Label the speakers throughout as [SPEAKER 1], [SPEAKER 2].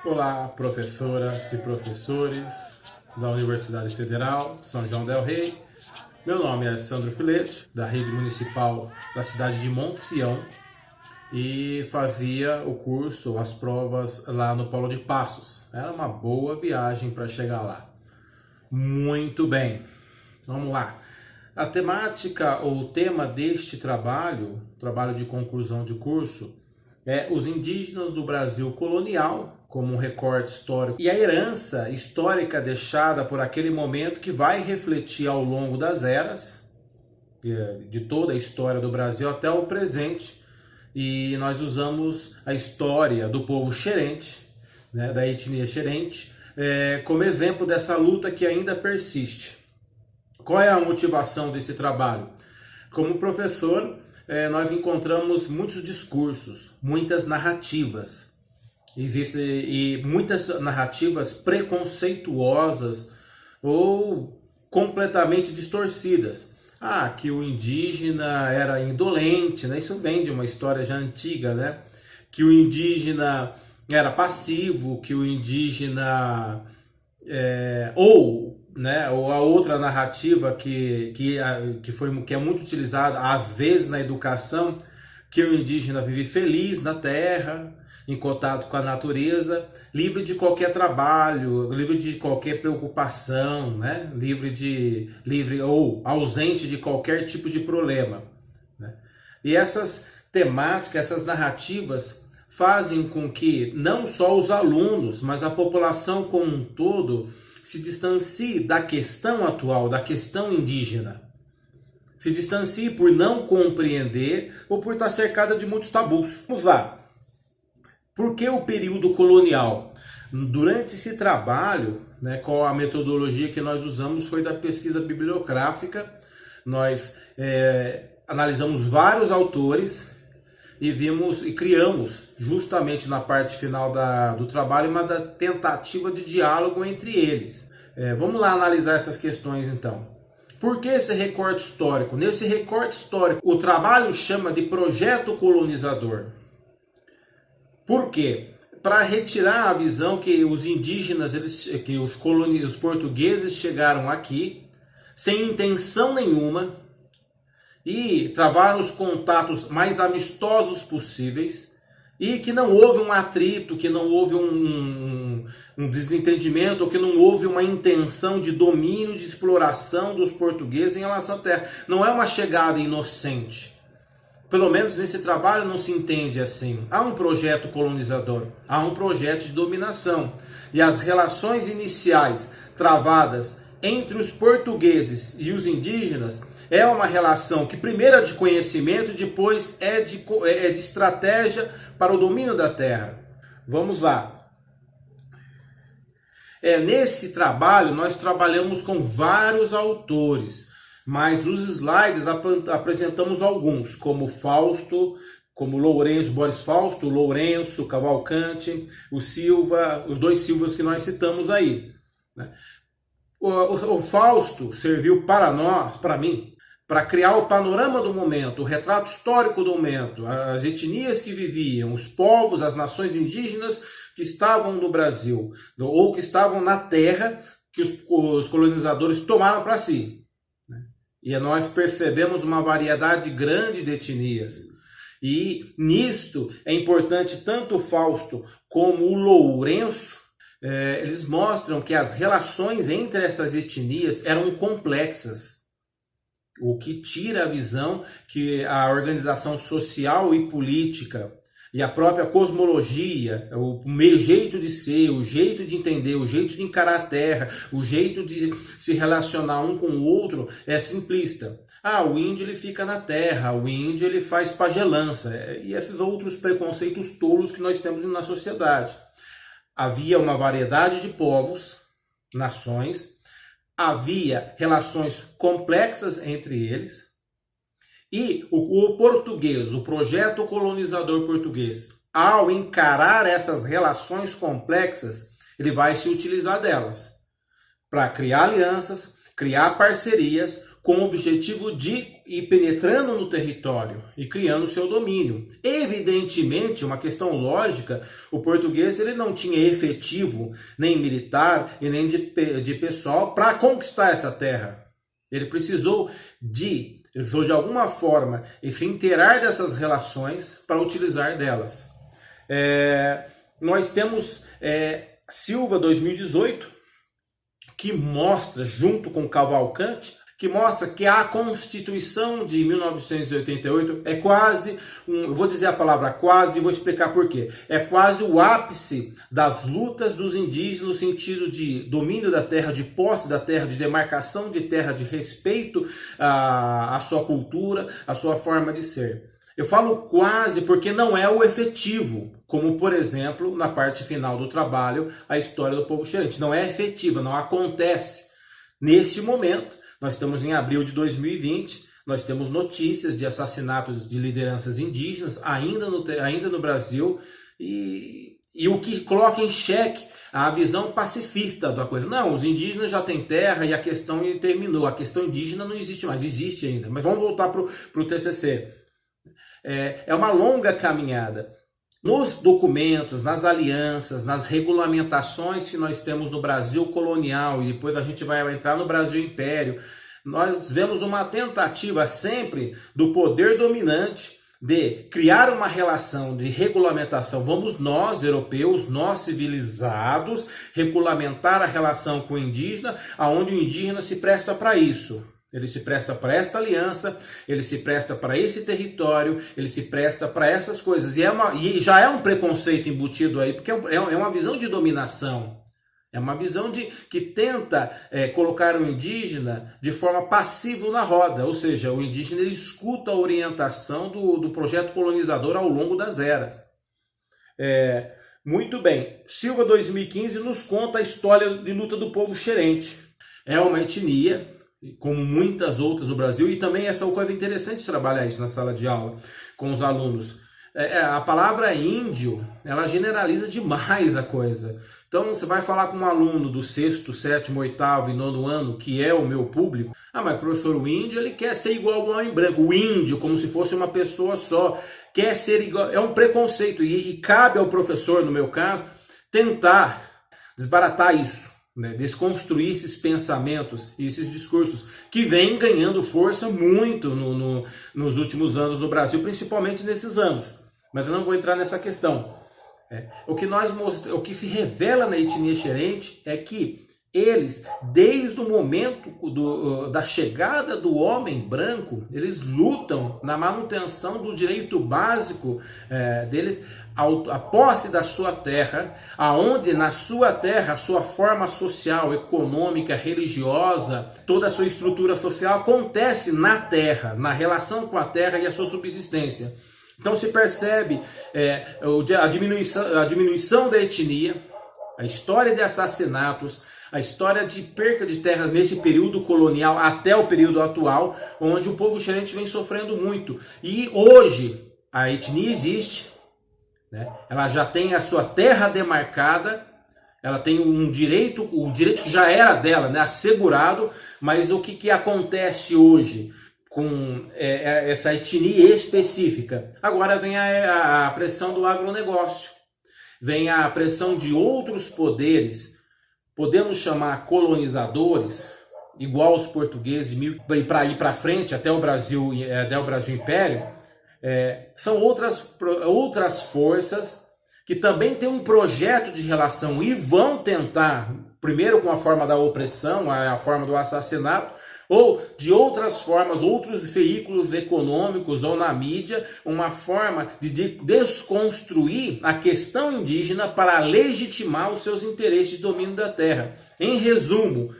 [SPEAKER 1] Olá, professoras e professores da Universidade Federal São João del Rei. Meu nome é Sandro Filete, da Rede Municipal da cidade de Monte Sião, e fazia o curso, as provas lá no Polo de Passos. Era uma boa viagem para chegar lá. Muito bem, vamos lá. A temática ou o tema deste trabalho de conclusão de curso, é os indígenas do Brasil colonial, como um recorte histórico, e a herança histórica deixada por aquele momento que vai refletir ao longo das eras, de toda a história do Brasil até o presente. E nós usamos a história do povo xerente, né, da etnia xerente, como exemplo dessa luta que ainda persiste. Qual é a motivação desse trabalho? Como professor, nós encontramos muitos discursos, muitas narrativas. E muitas narrativas preconceituosas ou completamente distorcidas. Que o indígena era indolente, né? Isso vem de uma história já antiga, né? Que o indígena era passivo, que o indígena... ou a outra narrativa que é muito utilizada às vezes na educação, que o indígena vive feliz na terra, em contato com a natureza, livre de qualquer trabalho, livre de qualquer preocupação, né? livre ou ausente de qualquer tipo de problema, né? E essas temáticas, essas narrativas fazem com que não só os alunos, mas a população como um todo se distancie da questão atual, da questão indígena. Se distancie por não compreender ou por estar cercada de muitos tabus. Vamos lá. Por que o período colonial? Durante esse trabalho, né, qual a metodologia que nós usamos foi da pesquisa bibliográfica. Nós analisamos vários autores e criamos, justamente na parte final do trabalho, uma tentativa de diálogo entre eles. Vamos lá analisar essas questões então. Por que esse recorte histórico? Nesse recorte histórico, o trabalho chama de projeto colonizador. Por quê? Para retirar a visão que os indígenas, que os portugueses chegaram aqui sem intenção nenhuma e travaram os contatos mais amistosos possíveis, e que não houve um atrito, que não houve um desentendimento, ou que não houve uma intenção de domínio, de exploração dos portugueses em relação à terra. Não é uma chegada inocente. Pelo menos nesse trabalho não se entende assim. Há um projeto colonizador, há um projeto de dominação. E as relações iniciais travadas entre os portugueses e os indígenas é uma relação que primeiro é de conhecimento, depois é de estratégia para o domínio da terra. Vamos lá. Nesse trabalho nós trabalhamos com vários autores, mas nos slides apresentamos alguns, como Fausto, como Lourenço, Boris Fausto, Lourenço, Cavalcante, o Silva, os dois Silvas que nós citamos aí, né? O Fausto serviu para mim, para criar o panorama do momento, o retrato histórico do momento, as etnias que viviam, os povos, as nações indígenas que estavam no Brasil, ou que estavam na terra que os colonizadores tomaram para si. E nós percebemos uma variedade grande de etnias. E nisto é importante tanto o Fausto como o Lourenço, eles mostram que as relações entre essas etnias eram complexas. O que tira a visão que a organização social e política e a própria cosmologia, o jeito de ser, o jeito de entender, o jeito de encarar a terra, o jeito de se relacionar um com o outro é simplista. O índio ele fica na terra, o índio ele faz pagelança, e esses outros preconceitos tolos que nós temos na sociedade. Havia uma variedade de povos, nações, havia relações complexas entre eles, e o português, o projeto colonizador português, ao encarar essas relações complexas, ele vai se utilizar delas para criar alianças, criar parcerias com o objetivo de ir penetrando no território e criando seu domínio. Evidentemente, uma questão lógica, o português ele não tinha efetivo, nem militar e nem de pessoal para conquistar essa terra. Ele precisou de alguma forma, se inteirar dessas relações para utilizar delas. Nós temos Silva 2018, que mostra, junto com Cavalcante, que mostra que a Constituição de 1988 é quase, eu vou dizer a palavra quase e vou explicar por quê. É quase o ápice das lutas dos indígenas no sentido de domínio da terra, de posse da terra, de demarcação de terra, de respeito à sua cultura, à sua forma de ser. Eu falo quase porque não é o efetivo, como, por exemplo, na parte final do trabalho, a história do povo xerente. Não é efetiva, não acontece. Neste momento, nós estamos em abril de 2020, nós temos notícias de assassinatos de lideranças indígenas ainda no Brasil, e o que coloca em xeque a visão pacifista da coisa. Não, os indígenas já têm terra e a questão terminou. A questão indígena não existe mais, existe ainda. Mas vamos voltar para o TCC. É uma longa caminhada. Nos documentos, nas alianças, nas regulamentações que nós temos no Brasil colonial, e depois a gente vai entrar no Brasil Império, nós vemos uma tentativa sempre do poder dominante de criar uma relação de regulamentação. Vamos nós, europeus, nós civilizados, regulamentar a relação com o indígena, aonde o indígena se presta para isso. Ele se presta para esta aliança, ele se presta para esse território, ele se presta para essas coisas. E já é um preconceito embutido aí, porque é uma visão de dominação. É uma visão que tenta colocar o indígena de forma passiva na roda. Ou seja, o indígena ele escuta a orientação do projeto colonizador ao longo das eras. Muito bem. Silva 2015 nos conta a história de luta do povo xerente. É uma etnia, como muitas outras do Brasil, e também essa é uma coisa interessante de trabalhar isso na sala de aula com os alunos. A palavra índio, ela generaliza demais a coisa. Então você vai falar com um aluno do 6º, 7º, 8º e 9º ano, que é o meu público, mas professor, o índio ele quer ser igual ao homem branco. O índio, como se fosse uma pessoa só, quer ser igual, é um preconceito, e cabe ao professor, no meu caso, tentar desbaratar isso. Desconstruir esses pensamentos e esses discursos que vêm ganhando força muito nos últimos anos no Brasil, principalmente nesses anos. Mas eu não vou entrar nessa questão. O que se revela na etnia xerente é que eles, desde o momento da chegada do homem branco, eles lutam na manutenção do direito básico deles, a posse da sua terra, aonde na sua terra a sua forma social, econômica, religiosa, toda a sua estrutura social acontece na terra, na relação com a terra e a sua subsistência. Então se percebe a diminuição da etnia, a história de assassinatos, a história de perca de terras nesse período colonial até o período atual, onde o povo xerente vem sofrendo muito. E hoje a etnia existe, ela já tem a sua terra demarcada, ela tem um direito, o direito que já era dela, assegurado, mas o que acontece hoje com essa etnia específica? Agora vem a pressão do agronegócio, vem a pressão de outros poderes, podemos chamar colonizadores, igual os portugueses, para ir para frente até o Brasil Império. São outras forças que também têm um projeto de relação e vão tentar, primeiro com a forma da opressão, a forma do assassinato, ou de outras formas, outros veículos econômicos ou na mídia, uma forma de desconstruir a questão indígena para legitimar os seus interesses de domínio da terra. Em resumo,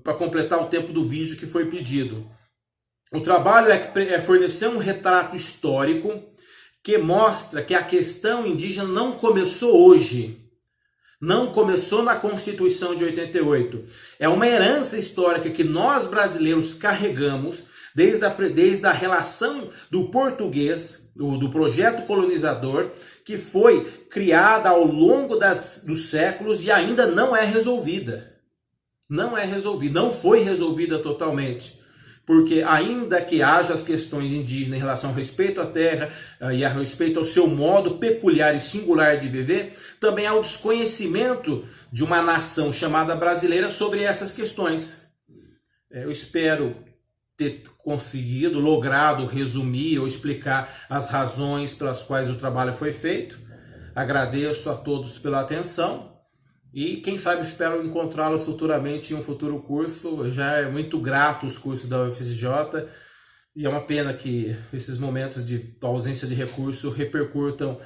[SPEAKER 1] para completar o tempo do vídeo que foi pedido, o trabalho é fornecer um retrato histórico que mostra que a questão indígena não começou hoje, não começou na Constituição de 88. É uma herança histórica que nós brasileiros carregamos desde a relação do português, do projeto colonizador, que foi criada ao longo dos séculos e ainda não é resolvida. Não é resolvida, não foi resolvida totalmente. porque ainda que haja as questões indígenas em relação ao respeito à terra e a respeito ao seu modo peculiar e singular de viver, também há o desconhecimento de uma nação chamada brasileira sobre essas questões. Eu espero ter conseguido, logrado resumir ou explicar as razões pelas quais o trabalho foi feito. Agradeço a todos pela atenção e, quem sabe, espero encontrá-los futuramente em um futuro curso. Já é muito grato os cursos da UFSJ e é uma pena que esses momentos de ausência de recurso repercutam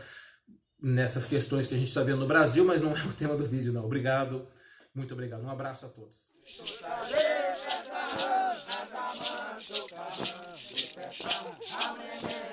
[SPEAKER 1] nessas questões que a gente está vendo no Brasil, mas não é o tema do vídeo, não. Obrigado, muito obrigado. Um abraço a todos. Amen.